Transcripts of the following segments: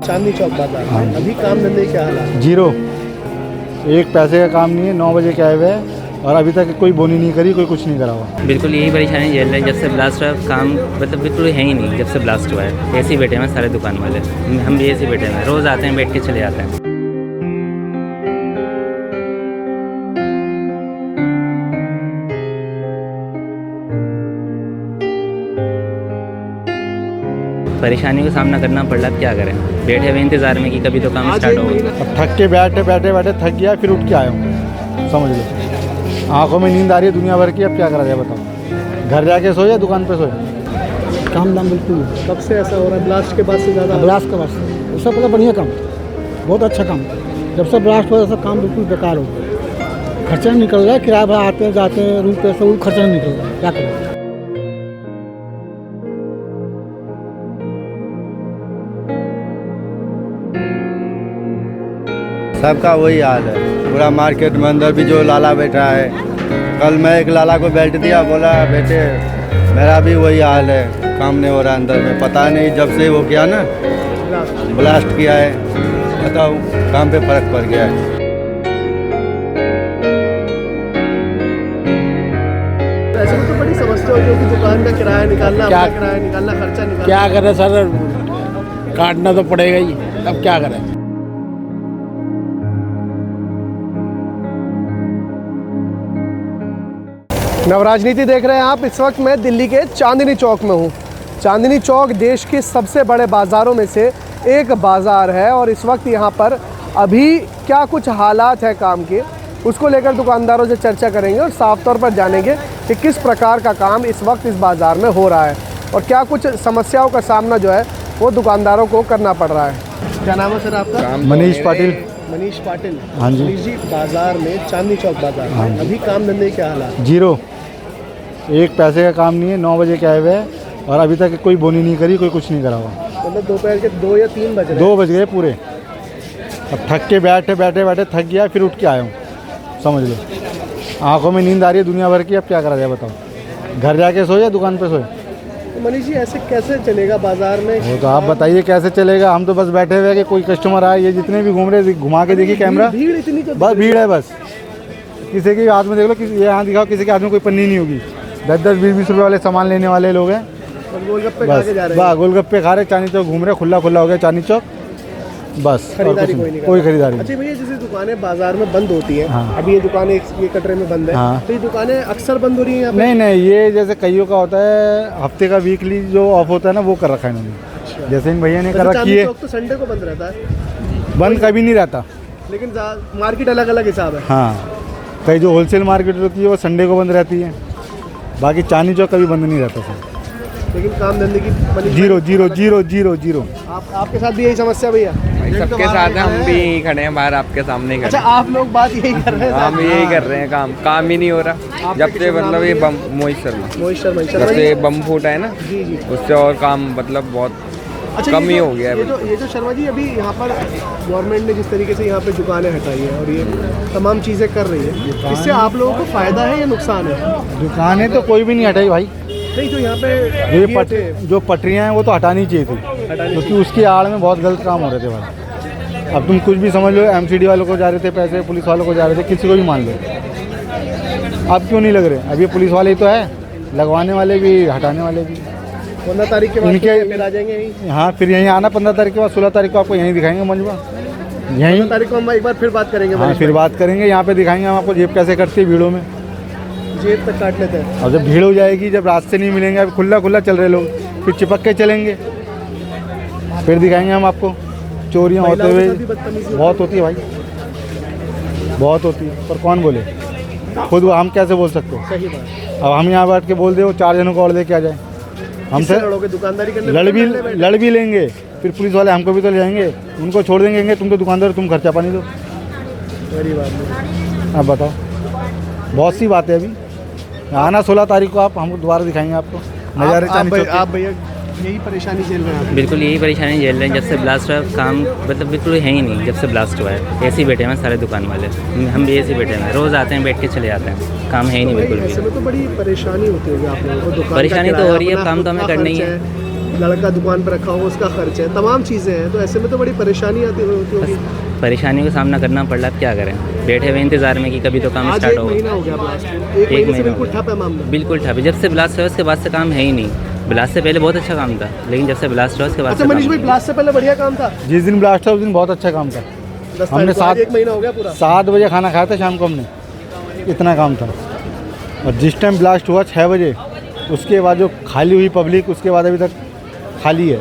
चांदनी चौक बाजार। हाँ। अभी काम धंधे क्या हालात? जीरो, एक पैसे का काम नहीं है। 9 बजे के आए हुए हैं और अभी तक कोई बोनी नहीं करी, कोई कुछ नहीं करा हुआ। बिल्कुल यही परेशानी झेल रहे हैं जब से ब्लास्ट हुआ है। काम मतलब बिल्कुल है ही नहीं जब से ब्लास्ट हुआ है। ऐसे ही बैठे हैं सारे दुकान वाले, हम भी ऐसे ही बैठे हैं, रोज़ आते हैं बैठ के चले जाते हैं। परेशानी का सामना करना पड़ रहा है, क्या करें, बैठे हुए इंतज़ार में कि कभी तो काम स्टार्ट होगा। अब थक के बैठे बैठे थक गया, फिर उठ के आया हूँ, समझ लो। आंखों में नींद आ रही है दुनिया भर की, अब क्या करा जाए बताओ। घर जाके सोए या दुकान पे सोए? काम दाम बिल्कुल। कब से ऐसा हो रहा है? ब्लास्ट के बाद से ज़्यादा? ब्लास्ट के बाद से उससे पहले बढ़िया काम, बहुत अच्छा काम। जब से ब्लास्ट हुआ सब काम बिल्कुल बेकार हो गया। खर्चा नहीं निकल रहा है, किराया भाड़ा आते हैं जाते हैं, रूम पैसा वो खर्चा नहीं निकल रहा है, क्या करें। सबका वही हाल है, पूरा मार्केट में अंदर भी जो लाला बैठा है। कल मैं एक लाला को बेल्ट दिया, बोला बेटे मेरा भी वही हाल है, काम नहीं हो रहा अंदर में। पता नहीं जब से वो किया ना ब्लास्ट किया है, बताओ काम पे फर्क पड़ गया है। ऐसे में तो बड़ी समस्या होती है कि दुकान का किराया निकालना, अपना किराया निकालना, खर्चा निकालना। क्या करें सर, काटना तो पड़ेगा ही, अब क्या करें। नवराजनीति देख रहे हैं आप। इस वक्त मैं दिल्ली के चांदनी चौक में हूँ। चांदनी चौक देश के सबसे बड़े बाज़ारों में से एक बाज़ार है और इस वक्त यहाँ पर अभी क्या कुछ हालात है काम के, उसको लेकर दुकानदारों से चर्चा करेंगे और साफ तौर पर जानेंगे कि किस प्रकार का काम इस वक्त इस बाज़ार में हो रहा है और क्या कुछ समस्याओं का सामना जो है वो दुकानदारों को करना पड़ रहा है। क्या नाम है सर आपका? मनीष पाटिल। मनीष पाटिल। हाँ जी। मनीष जी, बाज़ार में चांदनी चौक बाज़ार, हाँ जी। अभी काम धंधे क्या हालात? जीरो, एक पैसे का काम नहीं है। 9 बजे के आए हुए हैं और अभी तक कोई बोनी नहीं करी, कोई कुछ नहीं करा हुआ। मतलब दोपहर के 2 या 3 बज रहे हैं? 2 बज गए पूरे। अब थक के बैठे बैठे थक गया, फिर उठ के आया हूँ, समझ लो। आंखों में नींद आ रही है दुनिया भर की, अब क्या करा जाए बताओ। घर जाके सोए या दुकान पे सोए? तो मनीष जी ऐसे कैसे चलेगा बाज़ार में? वो तो आप बताइए कैसे चलेगा। हम तो बस बैठे हुए कि कोई कस्टमर आए, ये जितने भी घूम रहे घुमा के देखिए कैमरा, भीड़ इतनी तो बस भीड़ है। बस किसी के हाथ में देख लो, किसी ये हाथ दिखाओ, किसी के हाथ में कोई पन्नी नहीं होगी। 10-10, 20-20 रुपये वाले सामान लेने वाले लोग हैं। और गोलगप्पे खा के जा रहे हैं। बस गोलगप्पे खा रहे, चांदनी चौक घूम रहे, खुला हो गया चांदनी चौक, बस। खरीदारी कोई खरीदारी नहीं। अच्छा भैया, जैसे दुकानें बाजार में बंद होती हैं, हाँ। अभी ये दुकानें ये कटरे में बंद है, हाँ। तो ये दुकानें अक्सर बंद हो रही हैं यहाँ पे? नहीं, ये जैसे कईयों का होता है हफ्ते का वीकली जो ऑफ होता है ना, वो कर रखा है इन्होंने। जैसे इन भैया ने कर रखी है। तो संडे को बंद रहता है? बंद कभी नहीं रहता, लेकिन मार्केट अलग अलग हिसाब है। हाँ, कई जो होलसेल मार्केट होती है वो संडे को बंद रहती है, बाकी चांदनी चौक कभी बंद नहीं रहता सर। लेकिन काम धंधे की जीरो। आपके साथ भी यही समस्या भैया? सबके साथ हैं, हम भी यही खड़े हैं बाहर आपके सामने खड़े। अच्छा, आप लोग बात यही कर रहे हैं? हम यही कर रहे हैं, काम ही नहीं हो रहा। जब से मतलब ये बम मोहित शर्मा जब से बम फूटा है ना, जी। उससे और काम मतलब बहुत कम ही हो गया है। ये जो शर्मा जी, अभी यहाँ पर गवर्नमेंट ने जिस तरीके से यहाँ पे दुकानें हटाई हैं और ये तमाम चीज़ें कर रही है, इससे आप लोगों को फ़ायदा है या नुकसान है? दुकानें तो कोई भी नहीं हटाई भाई। नहीं, तो यहाँ पे जो पटरियाँ हैं वो तो हटानी चाहिए थी, क्योंकि उसकी आड़ में बहुत गलत काम हो रहे थे भाई। अब तुम कुछ भी समझ लो, MCD वालों को जा रहे थे पैसे, पुलिस वालों को जा रहे थे, किसी को भी मान लो। अब क्यों नहीं लग रहे? अब ये पुलिस वाले ही तो है, लगवाने वाले भी हटाने वाले भी। 15 तारीख के बाद फिर आ जाएंगे यहीं? हाँ, फिर यहीं आना 15 तारीख के बाद। 16 तारीख को आपको यहीं दिखाएंगे मंजवा, यहीं 15 तारीख को हम एक बार फिर बात करेंगे। हाँ, फिर बात करेंगे, यहाँ पे दिखाएंगे हम आपको जेब कैसे कटती है भीड़ों में। जेब तक काट लेते हैं। और जब भीड़ हो जाएगी, जब रास्ते नहीं मिलेंगे, अब खुला चल रहे लोग, फिर चिपक के चलेंगे, फिर दिखाएंगे हम आपको। चोरियाँ होते हुए बहुत होती है भाई, बहुत होती है, पर कौन बोले? खुद हम कैसे बोल सकते हो? सही बात। अब हम यहाँ बैठ के बोल दे वो 4 जनों को और लेके आ जाए, हमसे दुकानदारी करने लड़ भी लेंगे, फिर पुलिस वाले हमको भी तो ले जाएंगे, उनको छोड़ देंगे, तुम तो दुकानदार, तुम खर्चा पानी दो। अब बताओ, बहुत सी बातें अभी। आना 16 तारीख को आप, हम दोबारा दिखाएंगे आपको नज़ारे। आप भैया यही परेशानी झेल रहे हैं? बिल्कुल यही परेशानी झेल रहे हैं जब से ब्लास्ट हुआ है। काम मतलब बिल्कुल है ही नहीं जब से ब्लास्ट हुआ है। ऐसे ही बैठे हैं सारे दुकान वाले, हम भी ऐसे ही बैठे हैं, रोज़ आते हैं बैठ के चले जाते हैं, काम है ही नहीं बिल्कुल भी। ऐसे में तो बड़ी परेशानी होती होगी आप लोगों को? परेशानी तो हो रही है, काम तो हमें करना ही है। लड़का दुकान पर रखा हो उसका खर्च है, तमाम चीज़ें हैं, तो ऐसे में तो बड़ी परेशानी आती होती होगी। परेशानियों का सामना करना पड़ रहा है, क्या करें, बैठे हुए इंतज़ार में कि कभी तो काम आज स्टार्ट एक होगा। महीना हो गया ब्लास्ट, एक महीने से महीना बिल्कुल हो गया। ठप है मामला। बिल्कुल ठप है, जब से ब्लास्ट हुआ उसके बाद से काम है ही नहीं। ब्लास्ट से पहले बहुत अच्छा काम था, लेकिन जब से ब्लास्ट हुआ उसके बाद अच्छा से मनीष काम भाई, नहीं। ब्लास्ट से पहले बढ़िया काम था, जिस दिन ब्लास्ट था उस दिन बहुत अच्छा काम था। 10 हमने तारीख को, आज सात- 1 महीना हो गया पूरा। 7 बजे खाना खाया था शाम को हमने, इतना काम था। और जिस टाइम ब्लास्ट हुआ 6 बजे, उसके बाद जो खाली हुई पब्लिक, उसके बाद अभी तक खाली है।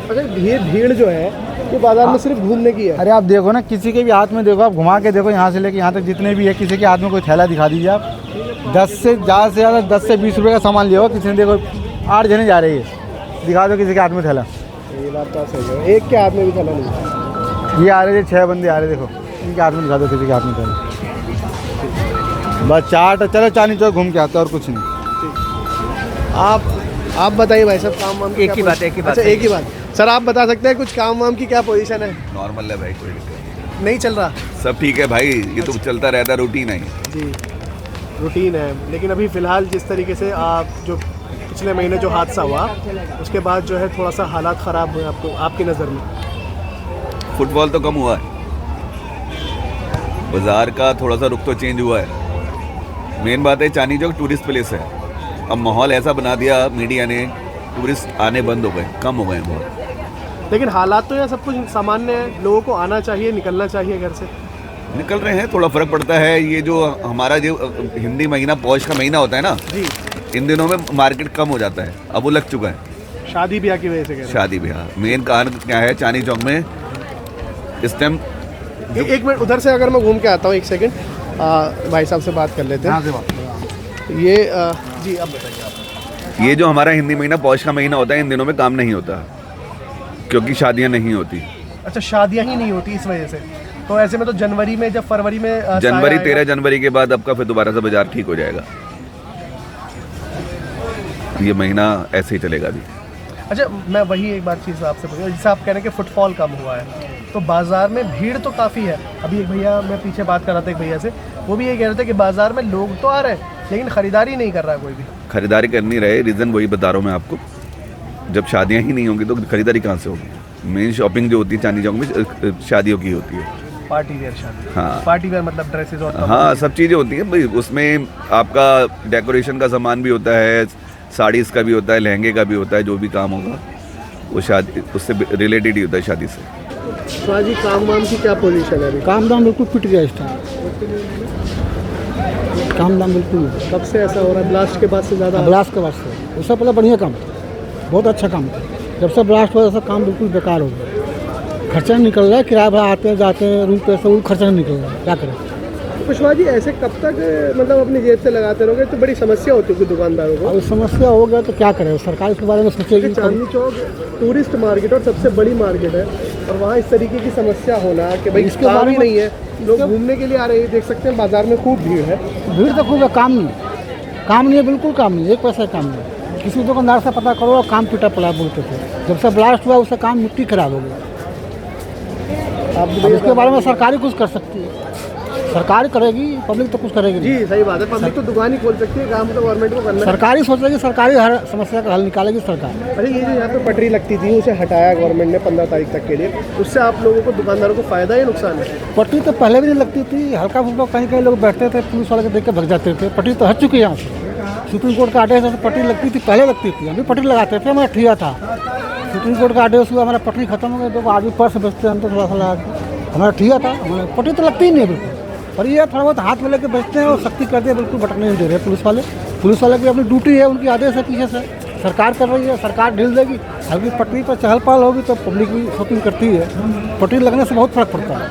अच्छा भीड़ जो है ये बाजार में सिर्फ घूमने की है। अरे आप देखो ना, किसी के भी हाथ में देखो, आप घुमा के देखो, यहाँ से लेके यहाँ तक जितने भी है, किसी के हाथ में कोई थैला दिखा दीजिए आप, 10 से ज़्यादा 10 से 20 रुपये का सामान लिया होगा किसी ने। देखो 8 जने जा रहे हैं, दिखा दो किसी के हाथ में थैला। ये बात तो सही है, एक के हाथ में भी थैला नहीं। ये आ रहे थे 6 बंदे आ रहे, देखो इनके हाथ में दिखा दो किसी के हाथ में थैला। बस चाट, चलो चांदनी चौक घूम के आते हैं और कुछ नहीं। आप बताइए भाई साहब, काम वाम की एक क्या ही बात, पोजीशन- एक ही बात। अच्छा एक ही बात। सर आप बता सकते हैं कुछ काम वाम की क्या पोजीशन है? नॉर्मल है भाई, कोई दिक्कत नहीं चल रहा नहीं। सब ठीक है भाई, ये तो चलता रहता, रूटीन है। जी, रूटीन है। लेकिन अभी फ़िलहाल जिस तरीके से आप जो पिछले महीने जो हादसा हुआ उसके बाद जो है थोड़ा सा हालात ख़राब हुए आपको, आपकी नज़र में? फुटबॉल तो कम हुआ है, बाजार का थोड़ा सा रुख तो चेंज हुआ है। मेन बात है चांदनी चौक टूरिस्ट प्लेस है, अब माहौल ऐसा बना दिया मीडिया ने, टूरिस्ट आने बंद हो गए, कम हो गए बहुत। लेकिन हालात तो यहाँ सब कुछ सामान्य है, लोगों को आना चाहिए, निकलना चाहिए घर से। निकल रहे हैं, थोड़ा फर्क पड़ता है। ये जो हमारा जो हिंदी महीना पौष का महीना होता है ना, जी, इन दिनों में मार्केट कम हो जाता है, अब वो लग चुका है। शादी ब्याह की वजह से कह रहे शादी ब्याह मेन कारण क्या है चांदनी चौक में इस टाइम। हैं। एक मिनट उधर से अगर मैं घूम के आता हूँ, 1 सेकंड, भाई साहब से बात कर लेते हैं। ये जी अब बताइए आप। ये जो हमारा हिंदी महीना पौष का महीना होता है, इन दिनों में काम नहीं होता क्योंकि शादियां नहीं होती। अच्छा, शादियाँ ही नहीं होती इस वजह से, तो ऐसे में तो जनवरी में, जब फरवरी में जनवरी साया 13 जनवरी के बाद आपका फिर दोबारा से बाजार ठीक हो जाएगा। ये महीना ऐसे ही चलेगा अभी। अच्छा, मैं वही एक बार चीज़ आपसे पूछूँ, जैसे आप कह रहे हैं कि फुटफॉल कम हुआ है, तो बाज़ार में भीड़ तो काफ़ी है। अभी एक भैया, मैं पीछे बात कर रहा था एक भैया से, वो भी ये कह रहे थे कि बाज़ार में लोग तो आ रहे हैं लेकिन ख़रीदारी नहीं कर रहा है कोई भी। खरीदारी कर नहीं रहे, रीज़न वही बता रहा हूँ मैं आपको, जब शादियाँ ही नहीं होंगी तो खरीदारी कहाँ से होगी। मेन शॉपिंग जो होती है चांदनी चौक में शादियों की होती है। पार्टी वेयर शादी, हाँ। पार्टी वेयर मतलब ड्रेसेस और हाँ, सब चीज़ें होती हैं भाई, उसमें आपका डेकोरेशन का सामान भी होता है, साड़ीज़ का भी होता है, लहंगे का भी होता है, जो भी काम होगा वो शादी उससे रिलेटेड ही होता है शादी से। तो जी काम वाम की क्या पोजीशन है अभी? काम दाम बिल्कुल पिट गया इस टाइम, काम दाम बिल्कुल नहीं। कब से ऐसा हो रहा है? ब्लास्ट के बाद से ज़्यादा? ब्लास्ट के बाद से उससे पहले बढ़िया काम था, बहुत अच्छा काम था। जब से ब्लास्ट हुआ सब काम बिल्कुल बेकार हो गया, खर्चा नहीं निकल रहा है, किराया भाड़ा आते जाते हैं, रूम पे सब खर्चा नहीं निकल रहा है, क्या करें। कुशवाहा जी ऐसे कब तक मतलब अपनी जेब से लगाते रहोगे? तो बड़ी समस्या होती है दुकानदारों को। अब समस्या हो गया तो क्या करें, सरकार इसके बारे में सोचेगी। चांदनी चौक टूरिस्ट मार्केट और सबसे बड़ी मार्केट है, और वहाँ इस तरीके की समस्या होना कि भाई इसके काम बारे ही में- नहीं है, लोग घूमने के लिए आ रहे हैं, देख सकते हैं बाजार में खूब भीड़ है। भीड़ तो खूब है, काम नहीं, काम नहीं है, बिल्कुल काम नहीं, एक पैसा काम नहीं। किसी दुकानदार से पता करो, काम पिटा पड़ा बोलते थे। जब से ब्लास्ट हुआ उससे काम मिट्टी खराब हो गया। अब इसके बारे में सरकार ही कुछ कर सकती है, सरकार करेगी, पब्लिक तो कुछ करेगी नहीं। जी सही बात है, पब्लिक तो दुकान ही खोल सकती है, काम तो गवर्नमेंट को करना है। सरकार ही सोचेगी, सरकारी हर समस्या का हल निकालेगी सरकार। अरे ये जो यहाँ पे पटरी लगती थी उसे हटाया गवर्नमेंट ने 15 तारीख तक के लिए, उससे आप लोगों को दुकानदारों को फ़ायदा या नुकसान है? पटरी तो पहले भी नहीं लगती थी, हल्का फुल्का कहीं कहीं लोग बैठते थे, पुलिस वाले को देख के भग जाते थे। पटरी तो हट चुकी है यहाँ से, सुप्रीम कोर्ट का आदेश है, तो पटरी लगती थी, पहले लगती थी, अभी पटरी लगाते थे, हमारा ठिया था। सुप्रीम कोर्ट का आदेश हुआ, हमारा पटरी खत्म हो गया, तो आदमी पर्स बेचते हैं, हम तो थोड़ा सा लगा के, हमारा ठिया था, हमारा पटरी तो लगती ही नहीं है बिल्कुल। और ये थोड़ा बहुत हाथ में लेके बेचते हैं और सख्ती कर दिया, बिल्कुल भटकने नहीं दे रहे पुलिस वाले। पुलिस वाले की अपनी ड्यूटी है, उनकी आदेश है पीछे से, सरकार कर रही है, सरकार ढील देगी। हल्की पटरी पर चहल पहल होगी तो पब्लिक भी शॉपिंग करती है। पटरी लगने से बहुत फर्क पड़ता है,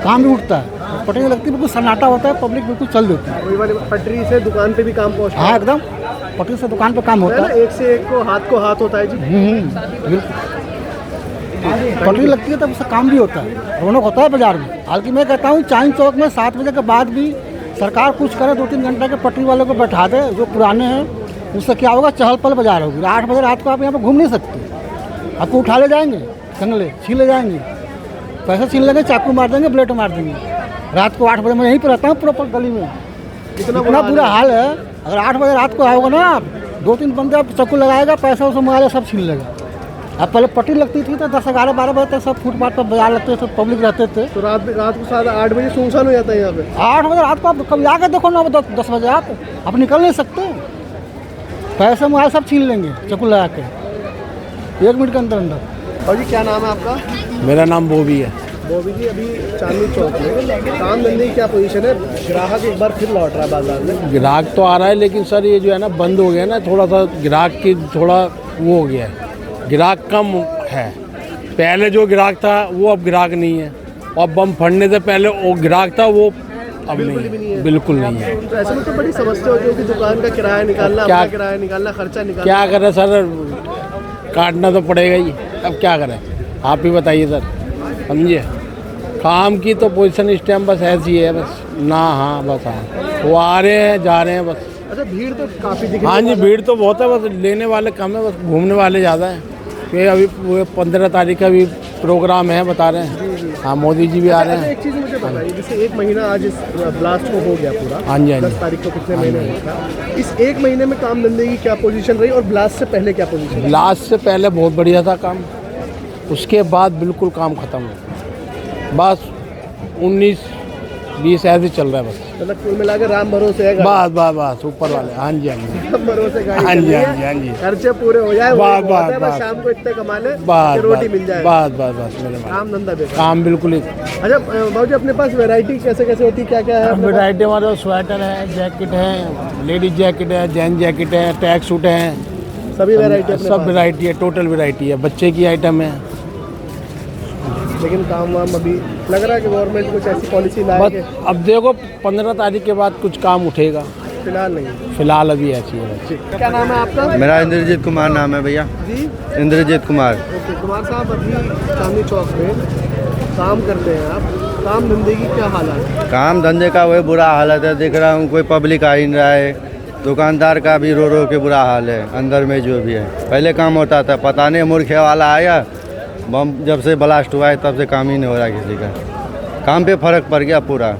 काम भी उठता है। पटरी लगती है बिल्कुल सन्नाटा होता है, पब्लिक बिल्कुल चल देती है। वही वाली पटरी से दुकान पे भी काम पहुँचता हाँ एकदम, पटरी से दुकान पे काम है होता ना, है। एक से एक को हाथ होता है जी। बिल्कुल पटरी लगती है तब उससे काम भी होता है, रौनक होता है बाजार में। हालांकि मैं कहता हूँ चांदनी चौक में 7 बजे के बाद भी सरकार कुछ करे, 2-3 घंटे के पटरी वालों को बैठा दे जो पुराने हैं, उससे क्या होगा, चहल पहल बाजार होगी। 8 बजे रात को आप यहाँ पर घूम नहीं सकते, आपको उठा ले जाएंगे, कंगले छीन ले जाएंगे, पैसे छीन लेंगे, चाकू मार देंगे, ब्लेड मार देंगे। रात को 8 बजे मैं यहीं पर रहता हूँ प्रॉपर गली में, इतना बुरा हाल है। अगर 8 बजे रात को आओगे ना आप, 2-3 बंदे आप चाकू लगाएगा, पैसा उसे मोबाइल सब छीन लेगा। अब पहले पट्टी लगती थी तो 10, 11, 12 बजे तक सब फुटपाथ पर बाजार लगते थे, पब्लिक रहते थे। तो रात को 8 बजे सुनसान हो जाता है यहाँ पे। 8 बजे रात को आप कभी आके देखो ना, 10 बजे आप निकल नहीं सकते। पैसे मोबाइल सब छीन लेंगे चाकू लगा के 1 मिनट के अंदर। और जी क्या नाम है आपका? मेरा नाम बोबी है। बॉबी जी, अभी चांदनी चौक में काम धंधे की क्या पोजीशन है? ग्राहक एक बार फिर लौट रहा है बाजार में। ग्राहक तो आ रहा है, लेकिन सर ये जो है ना बंद हो गया ना, थोड़ा सा ग्राहक की थोड़ा वो हो गया है, ग्राहक कम है। पहले जो ग्राहक था वो अब ग्राहक नहीं है, और बम फटने से पहले वो ग्राहक था वो अब नहीं है, बिल्कुल नहीं है। तो ऐसे में तो बड़ी समस्या होती है कि दुकान का किराया निकालना, अपना किराया निकालना, खर्चा निकालना। क्या करें सर, काटना तो पड़ेगा ही, अब क्या करें आप ही बताइए सर, समझिए। काम की तो पोजीशन इस टाइम बस ऐसी है, बस ना हाँ बस हाँ, वो आ रहे हैं जा रहे हैं बस। अच्छा, भीड़ तो काफ़ी दिख रही है। हाँ जी, भीड़ तो बहुत है, बस लेने वाले कम है, बस घूमने वाले ज़्यादा हैं। ये अभी 15 तारीख का भी प्रोग्राम है बता रहे हैं। हाँ, मोदी जी भी आ रहे हैं। एक चीज़ मुझे बताइए, जैसे 1 महीना आज इस ब्लास्ट को हो गया पूरा। हाँ जी, हाँ जी। 10 तारीख को कितने महीने हुआ था? इस 1 महीने में काम धंधे की क्या पोजीशन रही और ब्लास्ट से पहले क्या पोजीशन रही? ब्लास्ट से पहले बहुत बढ़िया था काम, उसके बाद बिल्कुल काम ख़त्म हो, बस 19-20 ऐसे चल रहा है बस। मतलब कुल मिला के राम भरोसे है। बस ऊपर वाले। हाँ जी, हाँ जी, राम भरोसे गाड़ी हाँ जी, चल रही हाँ है। जी, हाँ जी। खर्चे पूरे हो जाए, बस शाम को इतने कमा ले, बस रोटी मिल जाए। बस मेरे काम धंधा बेकार। काम बिल्कुल ही। अच्छा बाबू जी, अपने पास वैरायटी कैसे कैसे होती है, क्या क्या है? वैरायटी हमारे पास स्वेटर है, जैकेट है, लेडीज जैकेट है, जेंट्स जैकेट है, टैग सूट है, सभी वैरायटी सब वैरायटी है, टोटल वैरायटी है, बच्चे की आइटम है। लेकिन काम वाम अभी लग रहा है कि गवर्नमेंट कुछ ऐसी पॉलिसी बस लाएगी? अब देखो 15 तारीख के बाद कुछ काम उठेगा, फिलहाल नहीं। फिलहाल अभी ऐसी है। क्या नाम है आपका? मेरा इंद्रजीत कुमार नाम है भैया, जी इंद्रजीत कुमार। ओके, कुमार साहब, अभी चांदनी चौक में काम करते हैं आप, काम धंधे की क्या हालत है? काम धंधे का वही बुरा हालत है, दिख रहा हूँ कोई पब्लिक आ ही नहीं रहा है, दुकानदार का भी रो रो के बुरा हाल है, अंदर में जो भी है। पहले काम होता था, पता नहीं मूर्खे वाला आया, बम जब से ब्लास्ट हुआ है तब से काम ही नहीं हो रहा किसी का, काम पे फर्क पड़ गया पूरा।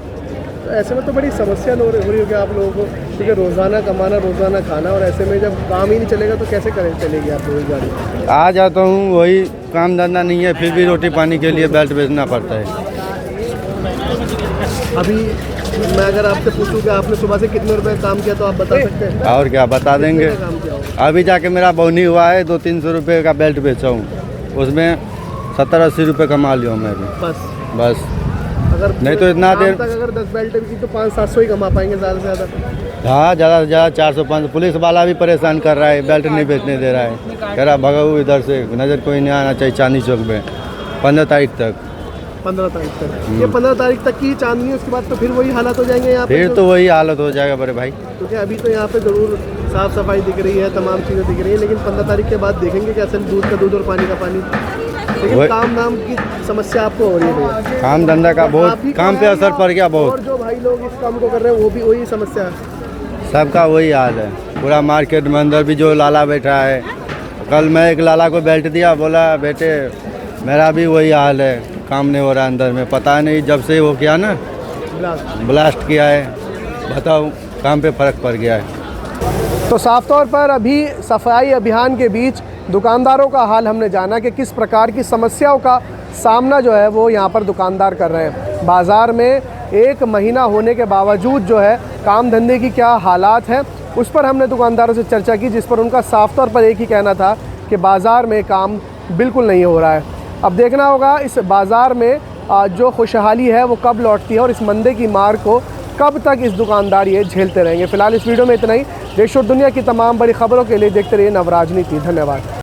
तो ऐसे में तो बड़ी समस्या हो रही होगी आप लोगों को, क्योंकि रोज़ाना कमाना, रोज़ाना खाना, और ऐसे में जब काम ही नहीं चलेगा तो कैसे चलेगी आप लोगों की गाड़ी? आ जाता हूँ, वही काम धंधा नहीं है, फिर भी रोटी पानी के लिए बेल्ट बेचना पड़ता है। अभी मैं अगर आपसे पूछूं कि आपने सुबह से कितने रुपए काम किया तो आप बता सकते हैं? और क्या बता देंगे। कितने काम किया होगा? अभी जाके मेरा बौनी हुआ है, 200-300 रुपये का बेल्ट बेचा हूँ, उसमें 70-80 रुपये कमा लिया हूँ मैं भी, बस। अगर नहीं तो इतना शाम देर- तक अगर 10 बेल्ट की तो 500-700 ही कमा पाएंगे ज़्यादा से ज़्यादा। हाँ, ज़्यादा से ज़्यादा 400-500। पुलिस वाला भी परेशान कर रहा है, बेल्ट नहीं बेचने दे रहा है, कह रहा भगाओ इधर से, नज़र कोई नहीं आना चाहिए चांदनी चौक में 15 तारीख तक। 15 तारीख तक ये 15 तारीख तक की चांदनी, उसके बाद तो फिर वही हालत हो जाएंगे यहाँ पे। फिर तो वही हालत हो जाएगा बड़े भाई। क्योंकि अभी तो यहाँ पे ज़रूर साफ़ सफाई दिख रही है, तमाम चीज़ें दिख रही है, लेकिन 15 तारीख के बाद देखेंगे कि असल दूध का दूध और पानी का पानी। लेकिन काम धाम की समस्या आपको हो रही है भैया? काम धंधा का आप बहुत, ही काम को पे है असर पड़ गया और बहुत। जो भाई लोग इस काम को कर रहे हैं वो भी वही समस्या है? सबका वही हाल है, पूरा मार्केट में अंदर भी जो लाला बैठा है। कल मैं एक लाला को बेल्ट दिया, बोला बेटे मेरा भी वही हाल है, काम नहीं हो रहा अंदर में, पता नहीं जब से वो किया ना ब्लास्ट किया है, बताओ काम पे फ़र्क पड़ गया है। तो साफ तौर पर अभी सफाई अभियान के बीच दुकानदारों का हाल हमने जाना कि किस प्रकार की समस्याओं का सामना जो है वो यहाँ पर दुकानदार कर रहे हैं। बाज़ार में 1 महीना होने के बावजूद जो है काम धंधे की क्या हालात हैं, उस पर हमने दुकानदारों से चर्चा की, जिस पर उनका साफ तौर पर एक ही कहना था कि बाज़ार में काम बिल्कुल नहीं हो रहा है। अब देखना होगा इस बाज़ार में जो खुशहाली है वो कब लौटती है और इस मंदे की मार को कब तक इस दुकानदार ये झेलते रहेंगे। फिलहाल इस वीडियो में इतना ही। देश और दुनिया की तमाम बड़ी खबरों के लिए देखते रहिए नवराजनीति। धन्यवाद।